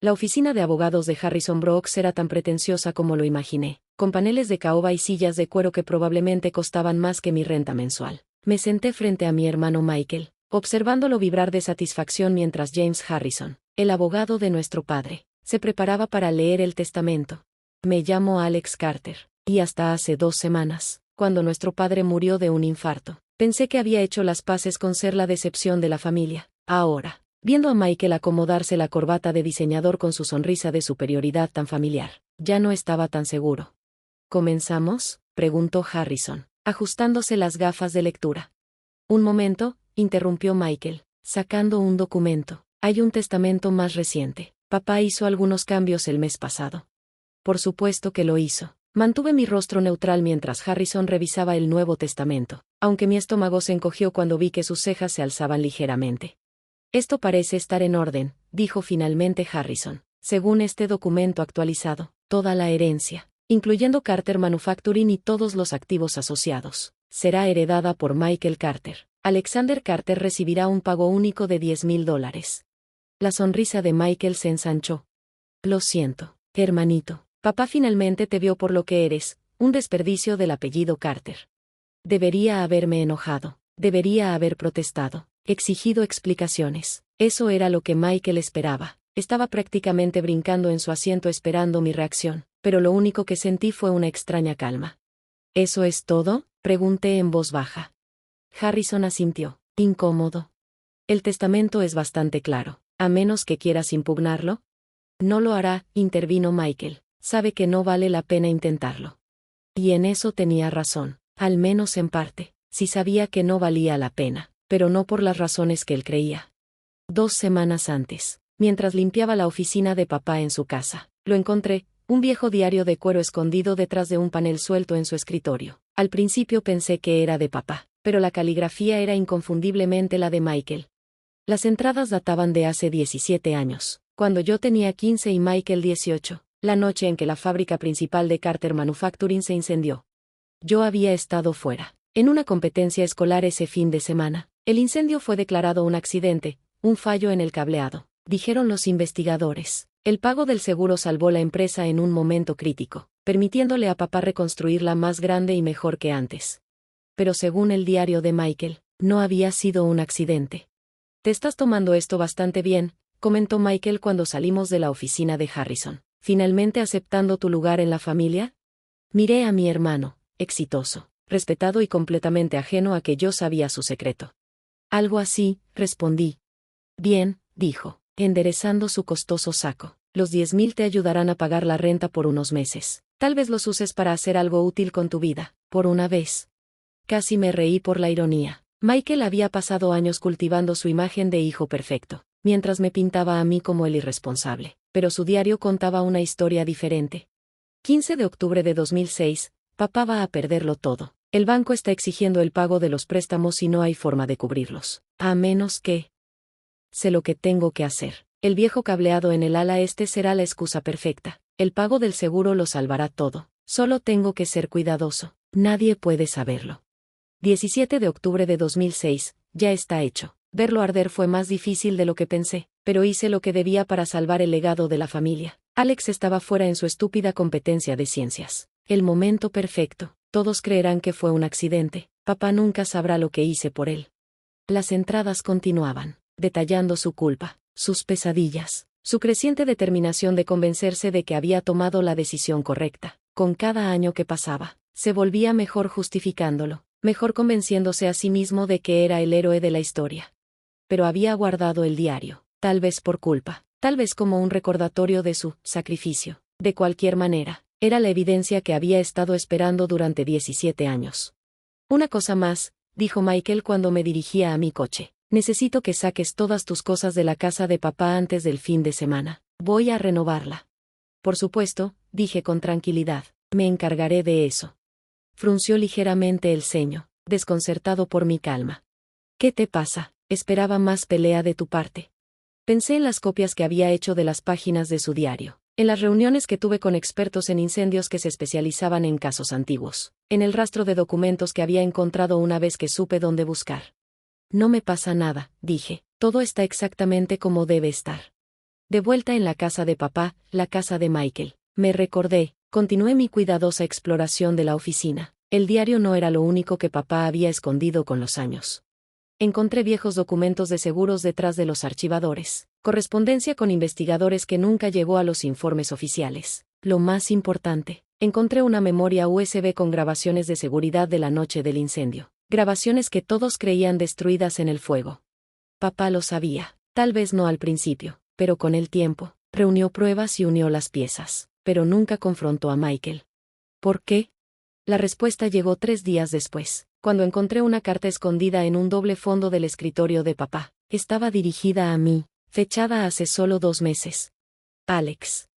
La oficina de abogados de Harrison Brooks era tan pretenciosa como lo imaginé, con paneles de caoba y sillas de cuero que probablemente costaban más que mi renta mensual. Me senté frente a mi hermano Michael, observándolo vibrar de satisfacción mientras James Harrison, el abogado de nuestro padre, se preparaba para leer el testamento. Me llamo Alex Carter, y hasta hace 2 semanas, cuando nuestro padre murió de un infarto, pensé que había hecho las paces con ser la decepción de la familia. Ahora, viendo a Michael acomodarse la corbata de diseñador con su sonrisa de superioridad tan familiar, ya no estaba tan seguro. ¿Comenzamos?, preguntó Harrison, ajustándose las gafas de lectura. Un momento, interrumpió Michael, sacando un documento. Hay un testamento más reciente. Papá hizo algunos cambios el mes pasado. Por supuesto que lo hizo. Mantuve mi rostro neutral mientras Harrison revisaba el Nuevo Testamento, aunque mi estómago se encogió cuando vi que sus cejas se alzaban ligeramente. Esto parece estar en orden, dijo finalmente Harrison. Según este documento actualizado, toda la herencia, incluyendo Carter Manufacturing y todos los activos asociados, será heredada por Michael Carter. Alexander Carter recibirá un pago único de $10,000. La sonrisa de Michael se ensanchó. Lo siento, hermanito. Papá finalmente te vio por lo que eres, un desperdicio del apellido Carter. Debería haberme enojado, debería haber protestado, exigido explicaciones. Eso era lo que Michael esperaba. Estaba prácticamente brincando en su asiento esperando mi reacción, pero lo único que sentí fue una extraña calma. ¿Eso es todo?, pregunté en voz baja. Harrison asintió, incómodo. El testamento es bastante claro, a menos que quieras impugnarlo. No lo hará, intervino Michael. Sabe que no vale la pena intentarlo. Y en eso tenía razón, al menos en parte. Sí sabía que no valía la pena, pero no por las razones que él creía. 2 semanas antes, mientras limpiaba la oficina de papá en su casa, lo encontré, un viejo diario de cuero escondido detrás de un panel suelto en su escritorio. Al principio pensé que era de papá, pero la caligrafía era inconfundiblemente la de Michael. Las entradas databan de hace 17 años, cuando yo tenía 15 y Michael 18. La noche en que la fábrica principal de Carter Manufacturing se incendió. Yo había estado fuera, en una competencia escolar ese fin de semana. El incendio fue declarado un accidente, un fallo en el cableado, dijeron los investigadores. El pago del seguro salvó la empresa en un momento crítico, permitiéndole a papá reconstruirla más grande y mejor que antes. Pero según el diario de Michael, no había sido un accidente. Te estás tomando esto bastante bien, comentó Michael cuando salimos de la oficina de Harrison. ¿Finalmente aceptando tu lugar en la familia? Miré a mi hermano, exitoso, respetado y completamente ajeno a que yo sabía su secreto. Algo así, respondí. Bien, dijo, enderezando su costoso saco. Los 10,000 te ayudarán a pagar la renta por unos meses. Tal vez los uses para hacer algo útil con tu vida, por una vez. Casi me reí por la ironía. Michael había pasado años cultivando su imagen de hijo perfecto, mientras me pintaba a mí como el irresponsable. Pero su diario contaba una historia diferente. 15 de octubre de 2006, papá va a perderlo todo. El banco está exigiendo el pago de los préstamos y no hay forma de cubrirlos. A menos que... Sé lo que tengo que hacer. El viejo cableado en el ala este será la excusa perfecta. El pago del seguro lo salvará todo. Solo tengo que ser cuidadoso. Nadie puede saberlo. 17 de octubre de 2006, ya está hecho. Verlo arder fue más difícil de lo que pensé, pero hice lo que debía para salvar el legado de la familia. Alex estaba fuera en su estúpida competencia de ciencias. El momento perfecto. Todos creerán que fue un accidente. Papá nunca sabrá lo que hice por él. Las entradas continuaban, detallando su culpa, sus pesadillas, su creciente determinación de convencerse de que había tomado la decisión correcta. Con cada año que pasaba, se volvía mejor justificándolo, mejor convenciéndose a sí mismo de que era el héroe de la historia. Pero había guardado el diario, tal vez por culpa, tal vez como un recordatorio de su sacrificio. De cualquier manera, era la evidencia que había estado esperando durante 17 años. Una cosa más, dijo Michael cuando me dirigía a mi coche. Necesito que saques todas tus cosas de la casa de papá antes del fin de semana. Voy a renovarla. Por supuesto, dije con tranquilidad, me encargaré de eso. Frunció ligeramente el ceño, desconcertado por mi calma. ¿Qué te pasa? Esperaba más pelea de tu parte. Pensé en las copias que había hecho de las páginas de su diario, en las reuniones que tuve con expertos en incendios que se especializaban en casos antiguos, en el rastro de documentos que había encontrado una vez que supe dónde buscar. No me pasa nada, dije, todo está exactamente como debe estar. De vuelta en la casa de papá, la casa de Michael. Me recordé, continué mi cuidadosa exploración de la oficina. El diario no era lo único que papá había escondido con los años. Encontré viejos documentos de seguros detrás de los archivadores, correspondencia con investigadores que nunca llegó a los informes oficiales. Lo más importante, encontré una memoria USB con grabaciones de seguridad de la noche del incendio, grabaciones que todos creían destruidas en el fuego. Papá lo sabía, tal vez no al principio, pero con el tiempo, reunió pruebas y unió las piezas, pero nunca confrontó a Michael. ¿Por qué? La respuesta llegó 3 días después, cuando encontré una carta escondida en un doble fondo del escritorio de papá. Estaba dirigida a mí, fechada hace solo 2 meses. Alex.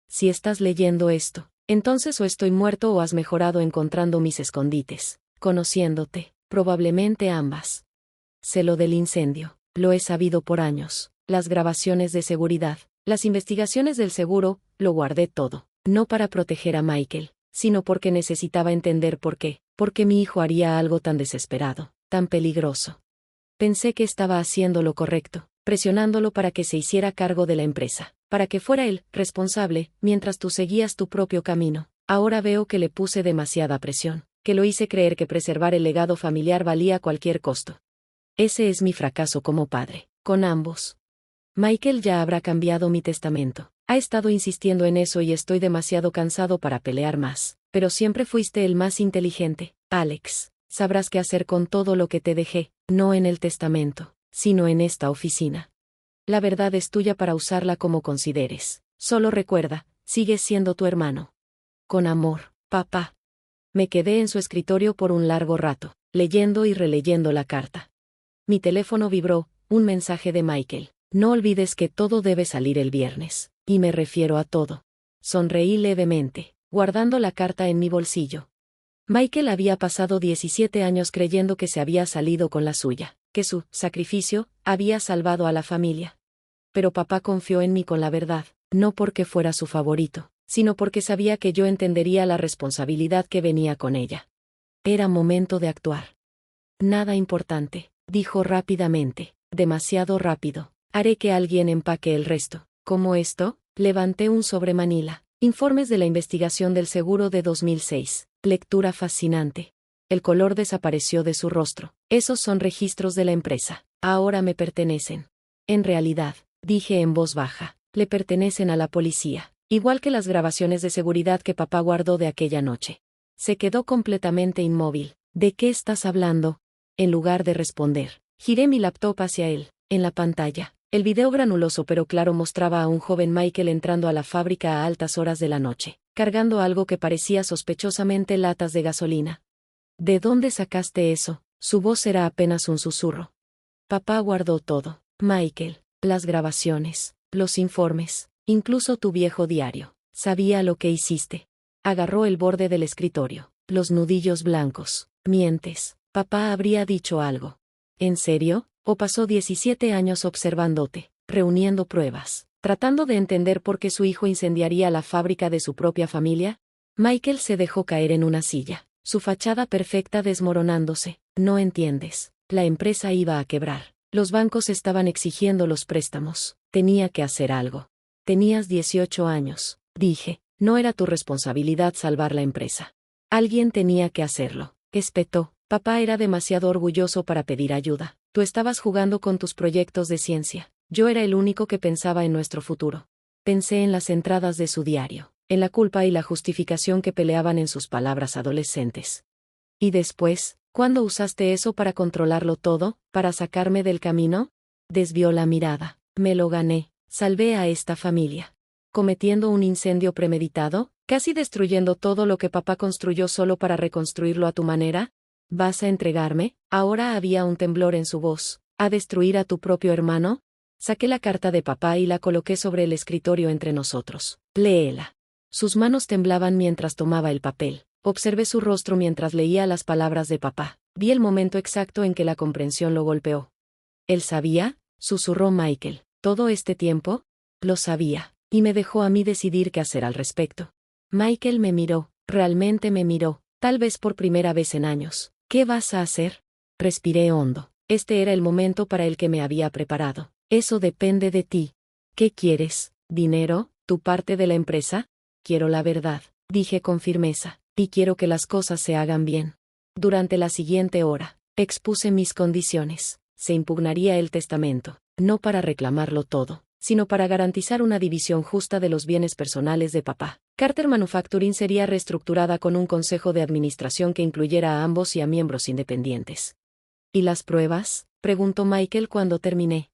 Si estás leyendo esto, entonces o estoy muerto o has mejorado encontrando mis escondites, conociéndote, probablemente ambas. Sé lo del incendio, lo he sabido por años, las grabaciones de seguridad, las investigaciones del seguro, lo guardé todo, no para proteger a Michael, sino porque necesitaba entender por qué mi hijo haría algo tan desesperado, tan peligroso. Pensé que estaba haciendo lo correcto, presionándolo para que se hiciera cargo de la empresa, para que fuera él responsable, mientras tú seguías tu propio camino. Ahora veo que le puse demasiada presión, que lo hice creer que preservar el legado familiar valía cualquier costo. Ese es mi fracaso como padre, con ambos. Michael ya habrá cambiado mi testamento. Ha estado insistiendo en eso y estoy demasiado cansado para pelear más. Pero siempre fuiste el más inteligente, Alex. Sabrás qué hacer con todo lo que te dejé, no en el testamento, sino en esta oficina. La verdad es tuya para usarla como consideres. Solo recuerda, sigues siendo tu hermano. Con amor, papá. Me quedé en su escritorio por un largo rato, leyendo y releyendo la carta. Mi teléfono vibró, un mensaje de Michael. No olvides que todo debe salir el viernes, y me refiero a todo. Sonreí levemente, guardando la carta en mi bolsillo. Michael había pasado 17 años creyendo que se había salido con la suya, que su sacrificio había salvado a la familia. Pero papá confió en mí con la verdad, no porque fuera su favorito, sino porque sabía que yo entendería la responsabilidad que venía con ella. Era momento de actuar. Nada importante, dijo rápidamente, demasiado rápido. Haré que alguien empaque el resto. ¿Cómo esto? Levanté un sobre Manila. Informes de la investigación del seguro de 2006. Lectura fascinante. El color desapareció de su rostro. Esos son registros de la empresa. Ahora me pertenecen. En realidad, dije en voz baja, le pertenecen a la policía. Igual que las grabaciones de seguridad que papá guardó de aquella noche. Se quedó completamente inmóvil. ¿De qué estás hablando? En lugar de responder, giré mi laptop hacia él. En la pantalla, el video granuloso pero claro mostraba a un joven Michael entrando a la fábrica a altas horas de la noche, cargando algo que parecía sospechosamente latas de gasolina. ¿De dónde sacaste eso? Su voz era apenas un susurro. Papá guardó todo, Michael, las grabaciones, los informes, incluso tu viejo diario. Sabía lo que hiciste. Agarró el borde del escritorio, los nudillos blancos. Mientes, papá habría dicho algo. ¿En serio? ¿O pasó 17 años observándote, reuniendo pruebas, tratando de entender por qué su hijo incendiaría la fábrica de su propia familia? Michael se dejó caer en una silla, su fachada perfecta desmoronándose. No entiendes, la empresa iba a quebrar. Los bancos estaban exigiendo los préstamos. Tenía que hacer algo. Tenías 18 años, dije. No era tu responsabilidad salvar la empresa. Alguien tenía que hacerlo. Espetó. Papá era demasiado orgulloso para pedir ayuda. Tú estabas jugando con tus proyectos de ciencia. Yo era el único que pensaba en nuestro futuro. Pensé en las entradas de su diario, en la culpa y la justificación que peleaban en sus palabras adolescentes. Y después, ¿cuándo usaste eso para controlarlo todo, para sacarme del camino? Desvió la mirada. Me lo gané. Salvé a esta familia. Cometiendo un incendio premeditado, casi destruyendo todo lo que papá construyó solo para reconstruirlo a tu manera. ¿Vas a entregarme? Ahora había un temblor en su voz. ¿A destruir a tu propio hermano? Saqué la carta de papá y la coloqué sobre el escritorio entre nosotros. Léela. Sus manos temblaban mientras tomaba el papel. Observé su rostro mientras leía las palabras de papá. Vi el momento exacto en que la comprensión lo golpeó. ¿Él sabía? Susurró Michael. ¿Todo este tiempo? Lo sabía, y me dejó a mí decidir qué hacer al respecto. Michael me miró, realmente me miró, tal vez por primera vez en años. ¿Qué vas a hacer? Respiré hondo. Este era el momento para el que me había preparado. Eso depende de ti. ¿Qué quieres? ¿Dinero? ¿Tu parte de la empresa? Quiero la verdad, dije con firmeza, y quiero que las cosas se hagan bien. Durante la siguiente hora, expuse mis condiciones. Se impugnaría el testamento, no para reclamarlo todo, sino para garantizar una división justa de los bienes personales de papá. Carter Manufacturing sería reestructurada con un consejo de administración que incluyera a ambos y a miembros independientes. ¿Y las pruebas?, preguntó Michael cuando terminé.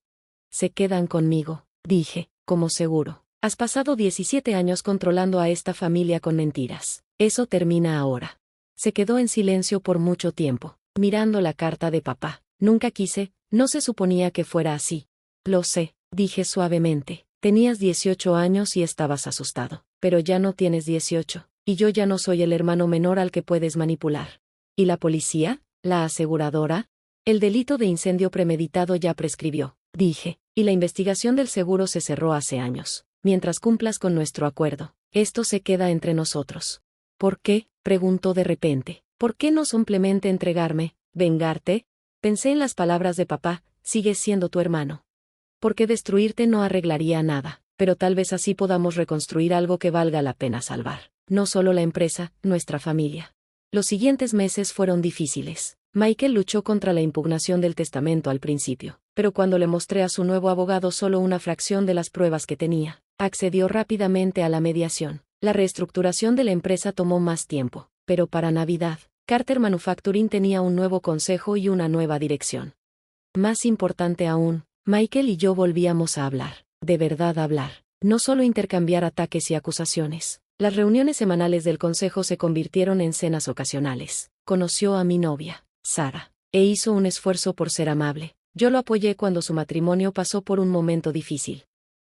Se quedan conmigo, dije, como seguro. Has pasado 17 años controlando a esta familia con mentiras. Eso termina ahora. Se quedó en silencio por mucho tiempo, mirando la carta de papá. Nunca quise, no se suponía que fuera así. Lo sé, dije suavemente. Tenías 18 años y estabas asustado, pero ya no tienes 18, y yo ya no soy el hermano menor al que puedes manipular. ¿Y la policía? ¿La aseguradora? El delito de incendio premeditado ya prescribió, dije, y la investigación del seguro se cerró hace años. Mientras cumplas con nuestro acuerdo, esto se queda entre nosotros. ¿Por qué?, preguntó de repente. ¿Por qué no simplemente entregarme, vengarte? Pensé en las palabras de papá, sigues siendo tu hermano. Porque destruirte no arreglaría nada, pero tal vez así podamos reconstruir algo que valga la pena salvar. No solo la empresa, nuestra familia. Los siguientes meses fueron difíciles. Michael luchó contra la impugnación del testamento al principio, pero cuando le mostré a su nuevo abogado solo una fracción de las pruebas que tenía, accedió rápidamente a la mediación. La reestructuración de la empresa tomó más tiempo, pero para Navidad, Carter Manufacturing tenía un nuevo consejo y una nueva dirección. Más importante aún, Michael y yo volvíamos a hablar, de verdad hablar, no solo intercambiar ataques y acusaciones. Las reuniones semanales del consejo se convirtieron en cenas ocasionales. Conoció a mi novia, Sara, e hizo un esfuerzo por ser amable. Yo lo apoyé cuando su matrimonio pasó por un momento difícil.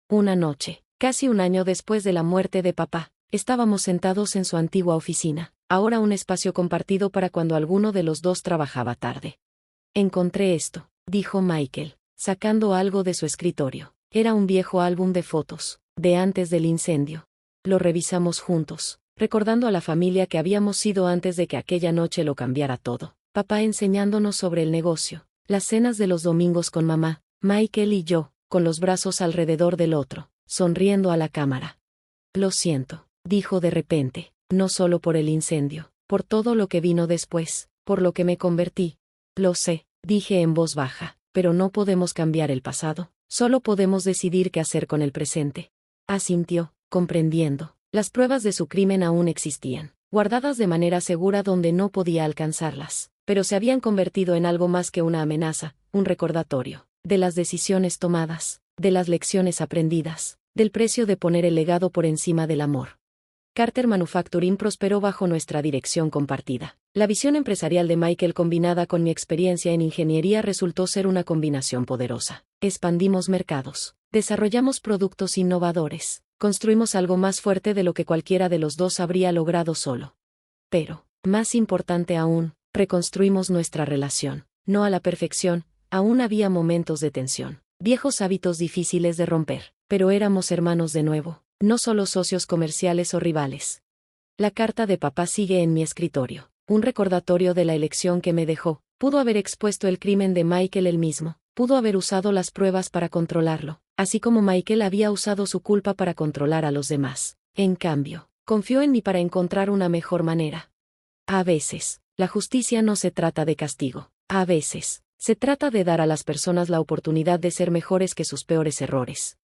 Una noche, casi un año después de la muerte de papá, estábamos sentados en su antigua oficina, ahora un espacio compartido para cuando alguno de los dos trabajaba tarde. Encontré esto, dijo Michael, sacando algo de su escritorio. Era un viejo álbum de fotos, de antes del incendio. Lo revisamos juntos, recordando a la familia que habíamos sido antes de que aquella noche lo cambiara todo. Papá enseñándonos sobre el negocio, las cenas de los domingos con mamá, Michael y yo, con los brazos alrededor del otro, sonriendo a la cámara. Lo siento, dijo de repente, no solo por el incendio, por todo lo que vino después, por lo que me convertí. Lo sé, dije en voz baja, pero no podemos cambiar el pasado, solo podemos decidir qué hacer con el presente. Asintió, comprendiendo. Las pruebas de su crimen aún existían, guardadas de manera segura donde no podía alcanzarlas, pero se habían convertido en algo más que una amenaza, un recordatorio, de las decisiones tomadas, de las lecciones aprendidas, del precio de poner el legado por encima del amor. Carter Manufacturing prosperó bajo nuestra dirección compartida. La visión empresarial de Michael combinada con mi experiencia en ingeniería resultó ser una combinación poderosa. Expandimos mercados, desarrollamos productos innovadores, construimos algo más fuerte de lo que cualquiera de los dos habría logrado solo. Pero, más importante aún, reconstruimos nuestra relación. No a la perfección, aún había momentos de tensión, viejos hábitos difíciles de romper, pero éramos hermanos de nuevo, no solo socios comerciales o rivales. La carta de papá sigue en mi escritorio, un recordatorio de la elección que me dejó. Pudo haber expuesto el crimen de Michael él mismo, pudo haber usado las pruebas para controlarlo, así como Michael había usado su culpa para controlar a los demás. En cambio, confió en mí para encontrar una mejor manera. A veces, la justicia no se trata de castigo. A veces, se trata de dar a las personas la oportunidad de ser mejores que sus peores errores.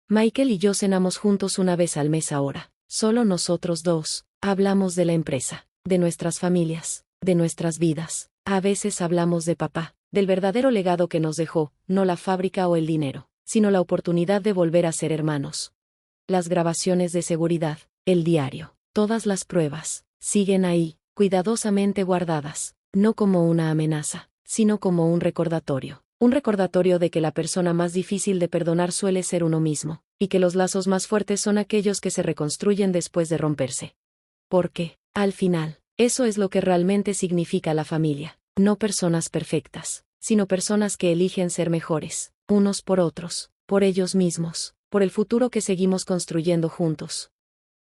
Michael y yo cenamos juntos una vez al mes ahora, solo nosotros dos. Hablamos de la empresa, de nuestras familias, de nuestras vidas. A veces hablamos de papá, del verdadero legado que nos dejó, no la fábrica o el dinero, sino la oportunidad de volver a ser hermanos. Las grabaciones de seguridad, el diario, todas las pruebas, siguen ahí, cuidadosamente guardadas, no como una amenaza, sino como un recordatorio de que la persona más difícil de perdonar suele ser uno mismo, y que los lazos más fuertes son aquellos que se reconstruyen después de romperse. Porque, al final, eso es lo que realmente significa la familia, no personas perfectas, sino personas que eligen ser mejores, unos por otros, por ellos mismos, por el futuro que seguimos construyendo juntos.